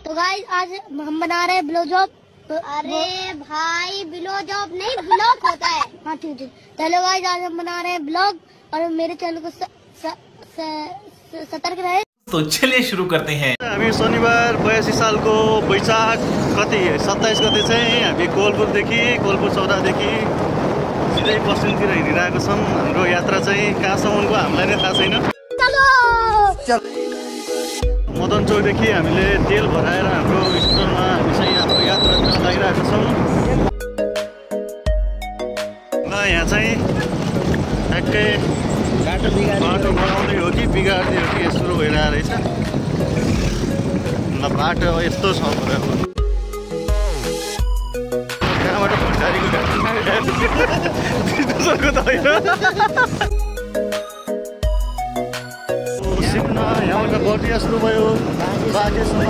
तो गाइस आज हम बना रहे हैं ब्लो जॉब। अरे भाई ब्लो जॉब नहीं ब्लॉग होता है। हाँ ठीक है। चलो गाइस आज हम बना रहे हैं ब्लॉग और मेरे चैनल को सतर्क रहे। तो चलिए शुरू करते हैं। हामी शनिबार 82 सालको वैशाख कति 27 गते चाहिँ हामी कोलपुर सौदादेखि सिधै पश्चिमतिर हिँडिरहेको छौँ। हाम्रो यात्रा चाहिँ कहाँसम्मको हामीलाई नै थाहा छैन। मदन चौकदेखि हामीले तेल भराएर हाम्रो स्टोरमा हामी चाहिँ हाम्रो यात्रातिर लागिरहेका छौँ। ल यहाँ चाहिँ ठ्याक्कै बाटो बनाउँदै हो कि बिगार्दै हो कि यस्तो भइरहेको रहेछ। ल बाटो यस्तो छ कहाँबाट भण्डारीको त होइन। सिक्न यहाँबाट बटिया सुरु भयो बाँकेसम्म।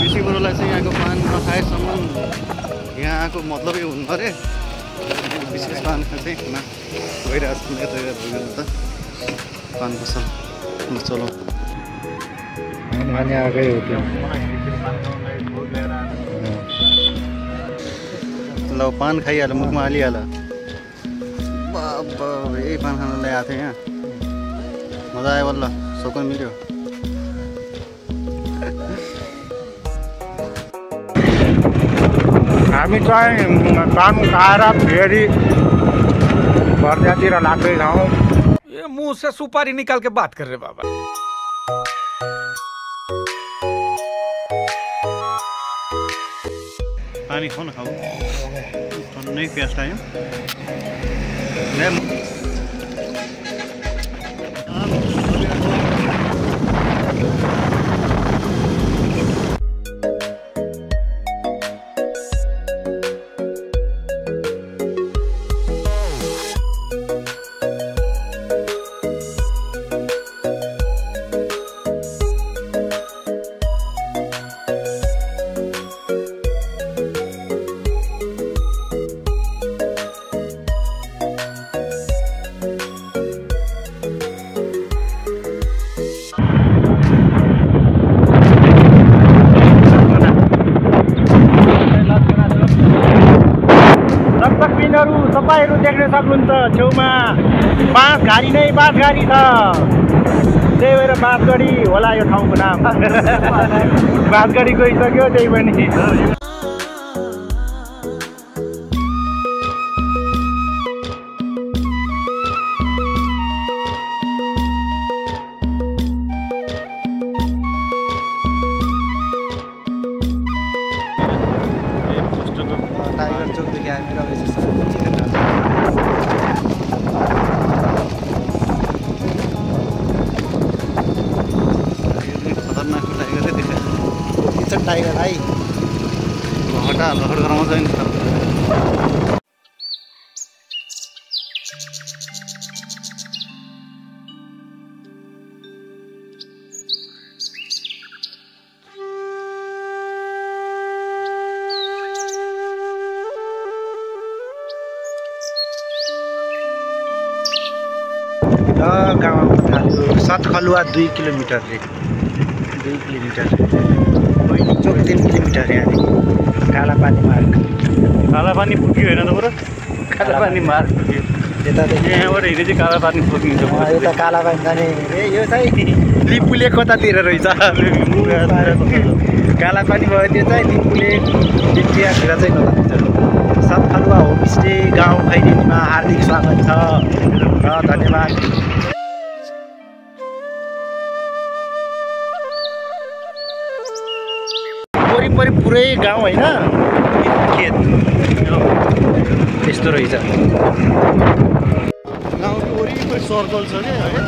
विषयबरोलाई चाहिँ यहाँको पान नखाएसम्म यहाँको मतलबै हुनु पऱ्यो। विशेष पान चाहिँ गइरहेको छ यतातिर त पान पसल चलो आगै हो त्यो। ल पान खाइहाल्यो मुखमा हालिहाल्यो। बाबा यही पान खान ल्याएको थियो यहाँ मजा आयो बल्ल सकन मिल्यो। हामी चाहिँ पान खाएर फेरि बर्दियातिर लाग्दैछौँ। ये मुंह से सुपारी निकाल के बात कर रहे बाबा। पानी खाऊ न खाऊ टन्नै प्याज लाग्यो। तपाईहरु देख्न सक्नुहुन्छ छेउमा बाँसघारी नै बाँसघारी छ। त्यही भएर बाँसगढी होला यो ठाउँको नाम। बाँसगढी गइसक्यो त्यही पनि। टाइगर चौकदेखि हामी रहेछ टाइगर भाइ लहर गराउँछ नि। गाउँमा थाल्यो सतखलुवा 2 किलोमिटर रे 2 किलोमिटर चोक 3 किलोमिटर यहाँदेखि कालापानी मार्ग। कालापानी पुग्यो होइन त बरु कालापानी मार्ग पुग्यो। यतादेखि यहाँबाट हिँडे चाहिँ कालापानी पुगिन्छ। यता कालापानी जाने यो चाहिँ लिपुले कतातिर रहेछ। कालापानी भयो त्यो चाहिँ लिपुले लिपियातिर चाहिँ कता सतखलुवा होमस्टे गाउँ खैरेनीमा हार्दिक स्वागत छ र धन्यवाद। वरिपरि पुरै गाउँ होइन खेत त्यस्तो रहेछ। गाउँको वरिपरि सर्कल छ क्या है।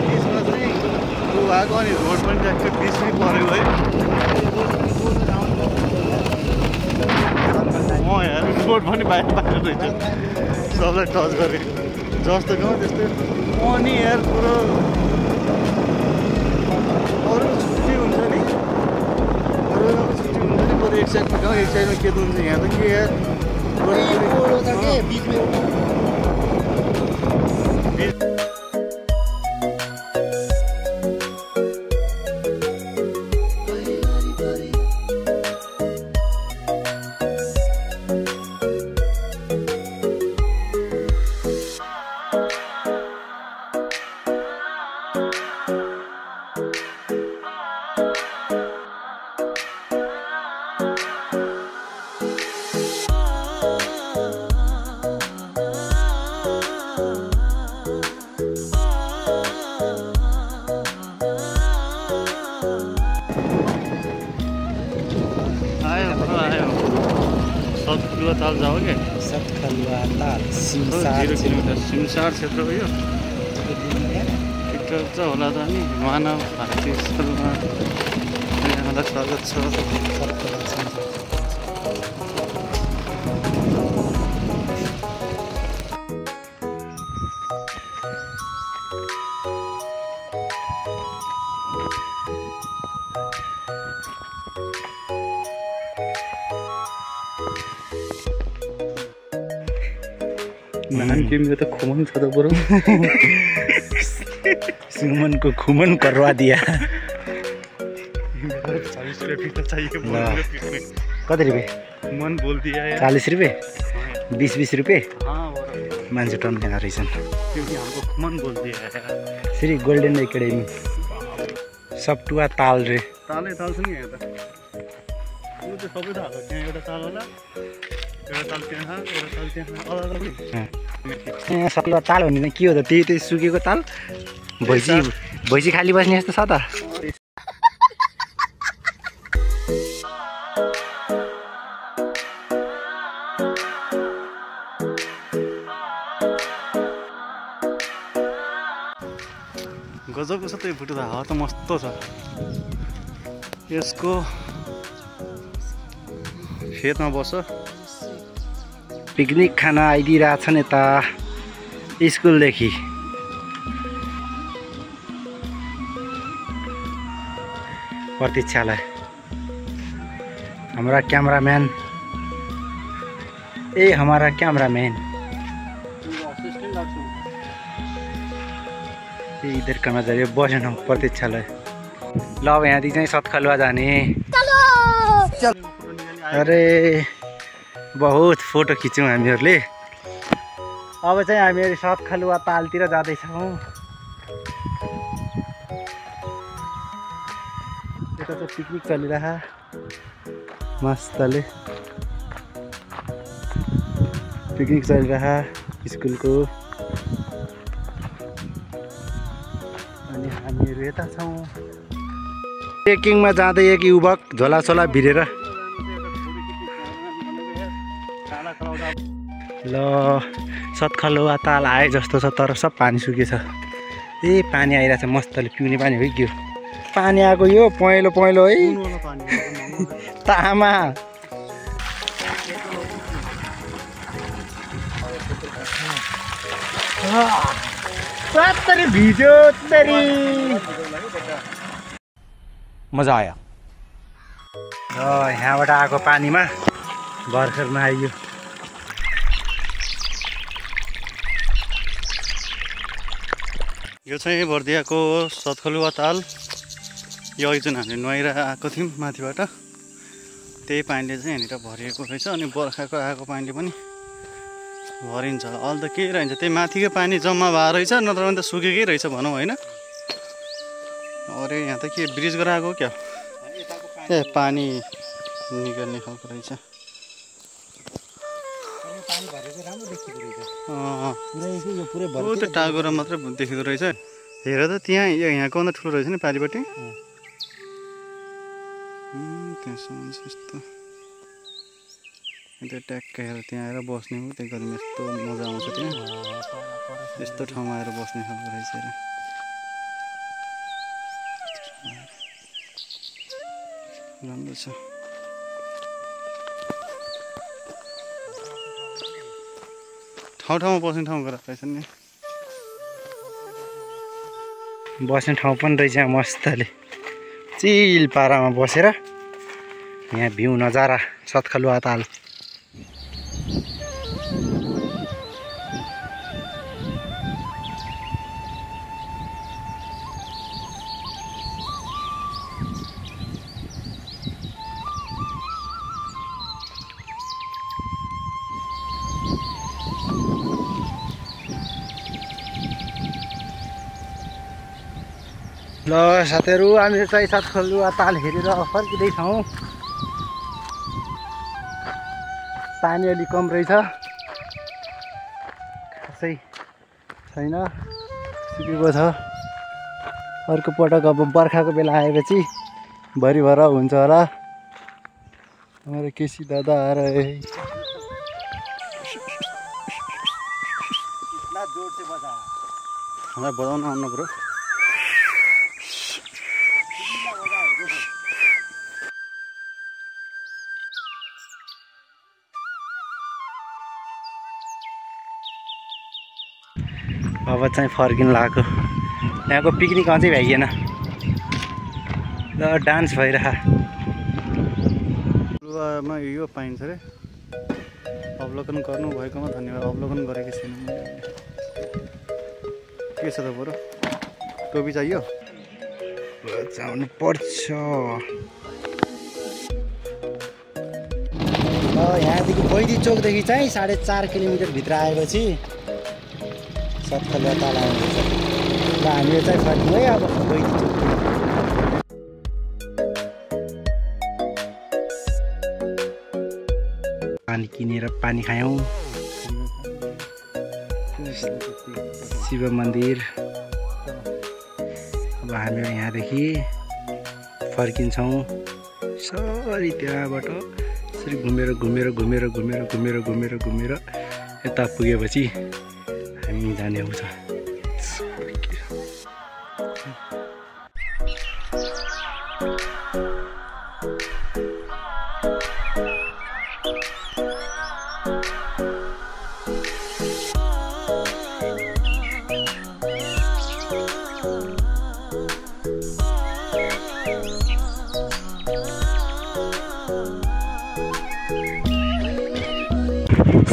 त्यसमा चाहिँ भएको अनि रोड पनि ट्याक्कै बिचमै पऱ्यो है। यार रोड पनि बाहिर रहेछ सबलाई टच गरेँ जस्तो गाउँ त्यस्तै अनि यार पुरो साइड साइडमा के हुन्छ यहाँ त के यार ताल जाओ क्या सतखलुवा ताल 0 किलोमिटर सिमसार क्षेत्र हो यो टिकटक चाहिँ होला त नि मानव भारतीय स्थलमा यहाँलाई स्वागत छ तिम्रो त खुमन छ त बरु सुमनको खुमन करवा दिया कति रुपियाँ मन बोल दिया 40 रुपियाँ 20 रुपियाँ मान्छे टन्केना रहेछन् क्योंकि हमको खुमन बोल दिया है श्री गोल्डन एकेडेमी सप्टुवा ताल रे तालै ताल छ नि यहाँ त यो त सबै थाहा छ त्यहाँ एउटा ताल होला एउटा ताल त्यहाँ एउटा ताल त्यहाँ अलग यहाँ सप्टुवा ताल भन्ने के हो त त्यही सुकेको ताल भैँसी खाली बस्ने जस्तो छ त गजबको छ त्यो फुटो त हावा त मस्त छ यसको खेतमा बस्छ पिकनिक खान आइदिरहेछन् यता स्कुलदेखि प्रतीक्षालाई हमारा कैमरामैन हमारा कैमरामैन इधर का नजर बस्न प्रतीक्षालाई ल अब यहाँदेखि चाहिँ सतखलुवा जाने अरे बहुत फोटो खिच्यौँ हामीहरूले अब चाहिँ हामीहरू सतखलुवा तालतिर जाँदैछौँ यता चाहिँ पिकनिक चलिरह मस्तले पिकनिक चलिरह स्कुलको अनि हामीहरू यता छौँ ट्रेकिङमा जाँदै एक युवक झोलासोला भिरेर ल सतखलुवा ताल आए जस्तो छ तर सब पानी सुकेछ पानी आइरहेछ मस्तले पिउने पानी हो कि पानी आएको यो पहेँलो पहेँलो है तामा भिज्यो मजा आया यहाँबाट आएको पानीमा भर्खरमा आइयो यो चाहिँ बर्दियाको सतखलुवा ताल यो अघि जुन हामीले नुहाएर आएको थियौँ माथिबाट त्यही पानीले चाहिँ यहाँनिर भरिएको रहेछ अनि बर्खाको आएको पानीले पनि भरिन्छ अहिले त के रहन्छ त्यही माथिकै पानी जम्मा भएर रहेछ नत्र भने त सुकेकै रहेछ भनौँ होइन अरे यहाँ त के ब्रिज गराएको क्या पानी निकाल्ने खालको रहेछ त्यो टागोरा मात्रै देखेको रहेछ हेर त त्यहाँ यहाँको भन्दा ठुलो रहेछ नि पारिपट्टि त्यहाँसम्म यस्तो त्यो ट्याक्क हेरेर त्यहाँ आएर बस्ने हो त्यही गर्मी यस्तो मजा आउँछ त्यहाँ यस्तो ठाउँमा आएर बस्ने खालको रहेछ राम्रो छ ठाउँ ठाउँमा बस्ने ठाउँ गराएको रहेछ नि बस्ने ठाउँ पनि रहेछ मस्तले चिल पारामा बसेर यहाँ भ्यू नजारा सतखलुवा ताल। ल साथीहरू हामी चाहिँ सतखलुवा ताल हेरेर फर्किँदैछौँ। पानी अलि कम रहेछ, खासै छैन, सुकेको छ। अर्को पटक अब बर्खाको बेला आएपछि भरिभर हुन्छ होला। हमारे केसी दादा आ रहे हैं। इतना जोर से बजा हमें बजाउन आउनु पर्यो। अब चाहिँ फर्किन लाग्यो। यहाँको पिकनिक अझै भ्याइएन। ल डान्स भइरह। मा यो पाइन्छ रे। अवलोकन गर्नु भएकोमा धन्यवाद। अवलोकन गरेको छैन। के छ त बरु? टोपी चाहियो? बचाउनु पर्छ। ल यहाँदेखि बैदी चोकदेखि चाहिँ 4.5 किलोमिटर भित्र आएपछि सतखलुवा ताल आउँदैछ। र हामीले चाहिँ फर्क्यौँ है अब बैदी चोक। पानी किनेर पानी खायौँ। शिव मन्दिर। अब हामी यहाँदेखि फर्किन्छौँ। सरी त्यहाँबाट यसरी घुमेर यता पुगेपछि हामी जाने आउँछ।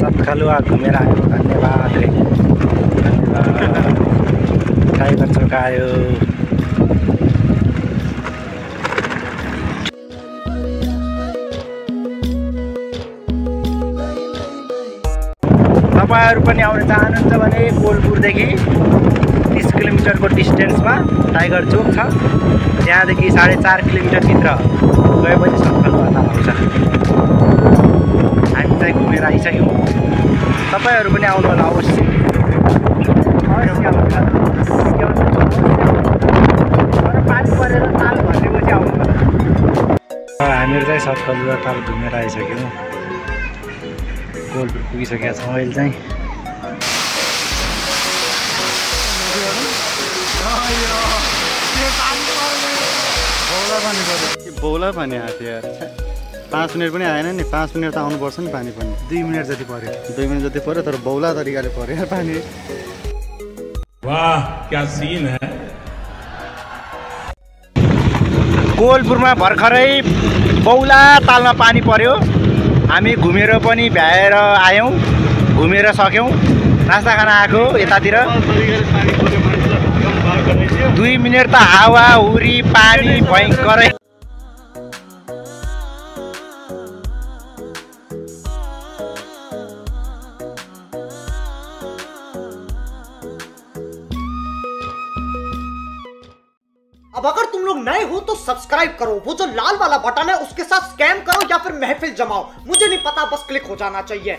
सतखलुवा घुमेर आयो। धन्यवाद रे, धन्यवाद। टाइगर चोक आयो। तपाईँहरू पनि आउन चाहनुहुन्छ भने कोलपुरदेखि 30 किलोमिटरको डिस्टेन्समा टाइगर चोक छ। त्यहाँदेखि 4.5 किलोमिटर भित्र गएपछि सतखलुवा ताल आउँछ। हामी चाहिँ घुमेर आइसक्यौँ। तपाईँहरू पनि आउनु होला अवश्य। पानी परेर ताल भनेपछि आउनु होला। हामीहरू चाहिँ सतखलुवा ताल घुमेर आइसक्यौँ। कोलपुर पुगिसकेका छौँ अहिले चाहिँ। बौला पानी आएको यार। 5 मिनट पनि आएन नि। 5 मिनट त आउनुपर्छ नि पानी पनि। 2 मिनट जति पर्यो। 2 मिनट जति पर्यो तर बौला तरिकाले पर्यो यार पानी। वाह क्या सीन है। कोलपुरमा भर्खरै बौला तालमा पानी पर्यो। हामी घुमेर पनि भ्याएर आयौँ, घुमेर सक्यौँ। नास्ता खाना आएको यतातिर। 2 मिनट त हावा हुरी पानी भयङ्करै। अब अगर तुम लोग नए हो तो सब्सक्राइब करो, वो जो लाल वाला बटन है उसके साथ स्कैम करो या फिर महफिल जमाओ, मुझे नहीं पता, बस क्लिक हो जाना चाहिए।